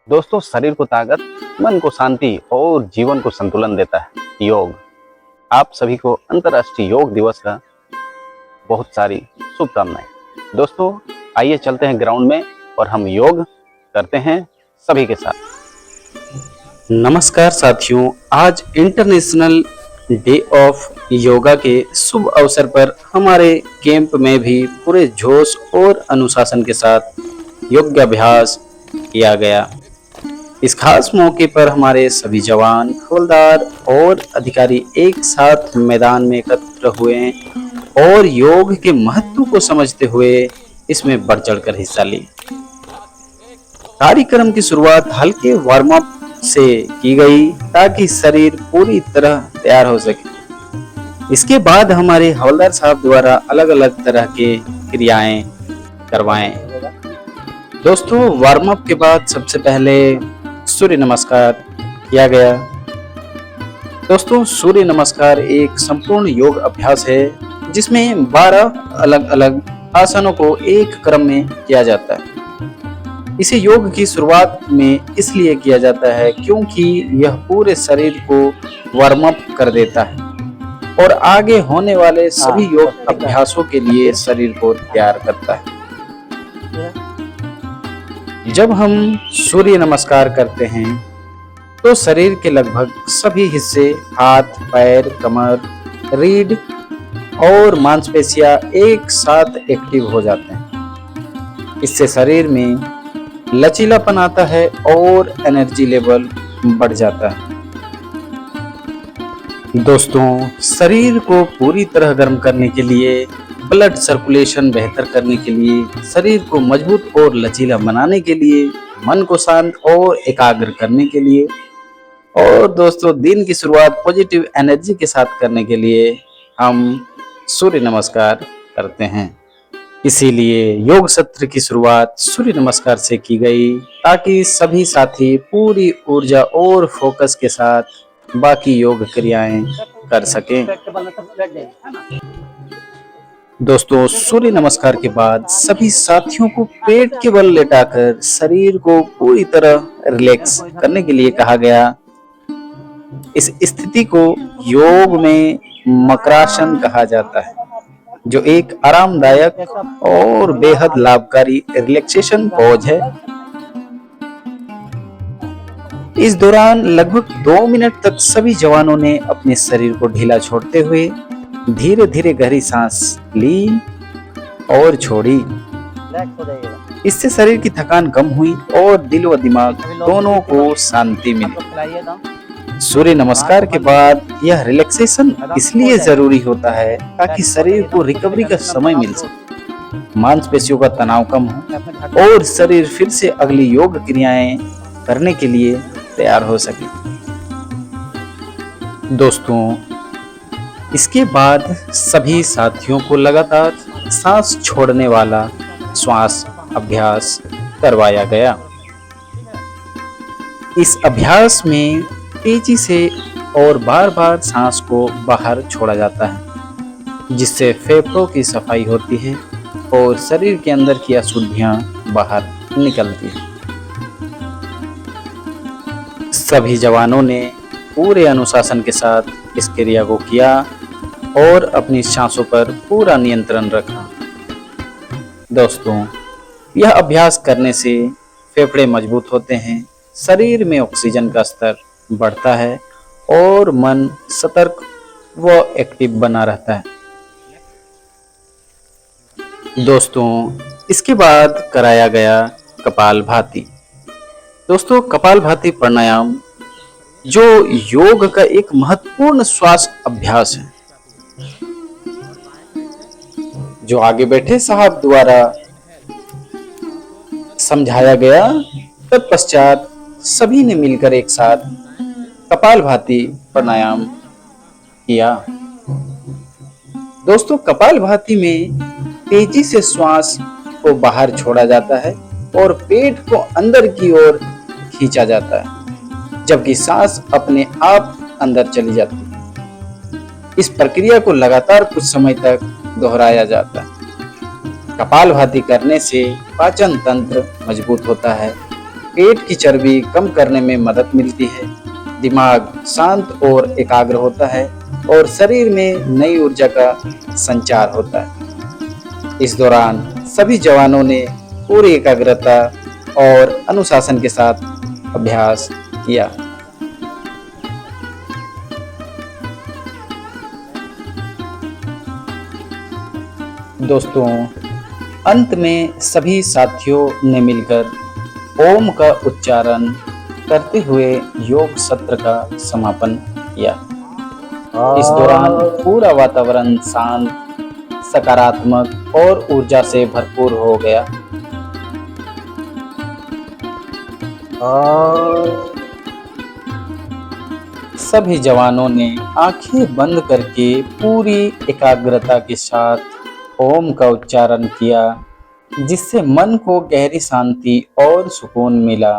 दोस्तों, शरीर को ताकत, मन को शांति और जीवन को संतुलन देता है योग। आप सभी को अंतर्राष्ट्रीय योग दिवस का बहुत सारी शुभकामनाएं। दोस्तों, आइए चलते हैं ग्राउंड में और हम योग करते हैं सभी के साथ। नमस्कार साथियों, आज इंटरनेशनल डे ऑफ योगा के शुभ अवसर पर हमारे कैंप में भी पूरे जोश और अनुशासन के साथ योगाभ्यास किया गया। इस खास मौके पर हमारे सभी जवान, हवलदार और अधिकारी एक साथ मैदान में एकत्र हुए और योग के महत्व को समझते हुए इसमें बढ़ चढ़कर हिस्सा ली। कार्यक्रम की शुरुआत हल्के वार्म अप से की गई ताकि शरीर पूरी तरह तैयार हो सके। इसके बाद हमारे हवलदार साहब द्वारा अलग अलग तरह के क्रियाएं करवाएं। दोस्तों, वार्म अप के बाद सबसे पहले सूर्य नमस्कार किया गया। दोस्तों, सूर्य नमस्कार एक संपूर्ण योग अभ्यास है जिसमें 12 अलग अलग आसनों को एक क्रम में किया जाता है। इसे योग की शुरुआत में इसलिए किया जाता है क्योंकि यह पूरे शरीर को वार्म अप कर देता है और आगे होने वाले सभी योग अभ्यासों के लिए शरीर को तैयार करता है। जब हम सूर्य नमस्कार करते हैं तो शरीर के लगभग सभी हिस्से, हाथ, पैर, कमर, रीढ़ और मांसपेशियां एक साथ एक्टिव हो जाते हैं। इससे शरीर में लचीलापन आता है और एनर्जी लेवल बढ़ जाता है। दोस्तों, शरीर को पूरी तरह गर्म करने के लिए, ब्लड सर्कुलेशन बेहतर करने के लिए, शरीर को मजबूत और लचीला बनाने के लिए, मन को शांत और एकाग्र करने के लिए और दोस्तों दिन की शुरुआत पॉजिटिव एनर्जी के साथ करने के लिए हम सूर्य नमस्कार करते हैं। इसीलिए योग सत्र की शुरुआत सूर्य नमस्कार से की गई ताकि सभी साथी पूरी ऊर्जा और फोकस के साथ बाकी योग क्रियाएं कर सकें। दोस्तों, सूर्य नमस्कार के बाद सभी साथियों को पेट के बल लेटाकर शरीर को पूरी तरह रिलैक्स करने के लिए कहा गया। इस स्थिति को योग में मकरासन कहा जाता है, जो एक आरामदायक और बेहद लाभकारी रिलैक्सेशन पोज है। इस दौरान लगभग 2 मिनट तक सभी जवानों ने अपने शरीर को ढीला छोड़ते हुए धीरे धीरे गहरी सांस ली और छोड़ी। इससे शरीर की थकान कम हुई और दिल व दिमाग दोनों को शांति मिली। सूर्य नमस्कार के बाद यह रिलैक्सेशन इसलिए जरूरी होता है ताकि शरीर को रिकवरी का समय मिल सके, मांसपेशियों का तनाव कम हो और शरीर फिर से अगली योग क्रियाएं करने के लिए तैयार हो सके। दोस्तों, इसके बाद सभी साथियों को लगातार सांस छोड़ने वाला श्वास अभ्यास करवाया गया। इस अभ्यास में तेजी से और बार बार सांस को बाहर छोड़ा जाता है, जिससे फेफड़ों की सफाई होती है और शरीर के अंदर की अशुद्धियां बाहर निकलती हैं। सभी जवानों ने पूरे अनुशासन के साथ इस क्रिया को किया और अपनी सांसों पर पूरा नियंत्रण रखा। दोस्तों, यह अभ्यास करने से फेफड़े मजबूत होते हैं, शरीर में ऑक्सीजन का स्तर बढ़ता है और मन सतर्क व एक्टिव बना रहता है। दोस्तों, इसके बाद कराया गया कपालभाति। दोस्तों, कपालभाति प्राणायाम जो योग का एक महत्वपूर्ण श्वास अभ्यास है, जो आगे बैठे साहब द्वारा समझाया गया। तत्पश्चात सभी ने मिलकर एक साथ कपालभाति प्राणायाम किया। दोस्तों, कपालभाति में तेजी से श्वास को बाहर छोड़ा जाता है और पेट को अंदर की ओर खींचा जाता है, जबकि सांस अपने आप अंदर चली जाती है। इस प्रक्रिया को लगातार कुछ समय तक दोहराया जाता है। कपालभाति करने से पाचन तंत्र मजबूत होता है, पेट की चर्बी कम करने में मदद मिलती है, दिमाग शांत और एकाग्र होता है और शरीर में नई ऊर्जा का संचार होता है। इस दौरान सभी जवानों ने पूरी एकाग्रता और अनुशासन के साथ अभ्यास किया। दोस्तों, अंत में सभी साथियों ने मिलकर ओम का उच्चारण करते हुए योग सत्र का समापन किया। इस दौरान पूरा वातावरण शांत, सकारात्मक और ऊर्जा से भरपूर हो गया। सभी जवानों ने आंखें बंद करके पूरी एकाग्रता के साथ ओम का उच्चारण किया, जिससे मन को गहरी शांति और सुकून मिला।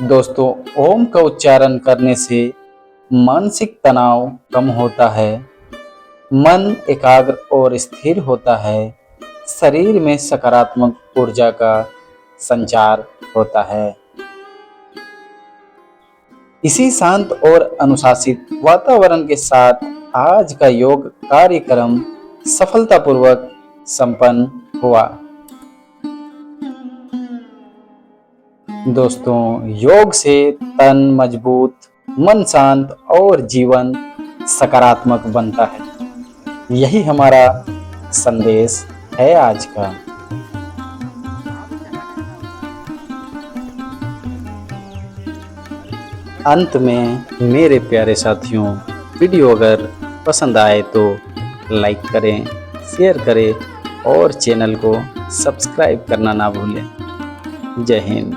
दोस्तों, ओम का उच्चारण करने से मानसिक तनाव कम होता है, मन एकाग्र और स्थिर होता है, शरीर में सकारात्मक ऊर्जा का संचार होता है। इसी शांत और अनुशासित वातावरण के साथ आज का योग कार्यक्रम सफलतापूर्वक संपन्न हुआ। दोस्तों, योग से तन मजबूत, मन शांत और जीवन सकारात्मक बनता है। यही हमारा संदेश है आज का। अंत में मेरे प्यारे साथियों, वीडियो अगर पसंद आए तो लाइक करें, शेयर करें और चैनल को सब्सक्राइब करना ना भूलें। जय हिंद।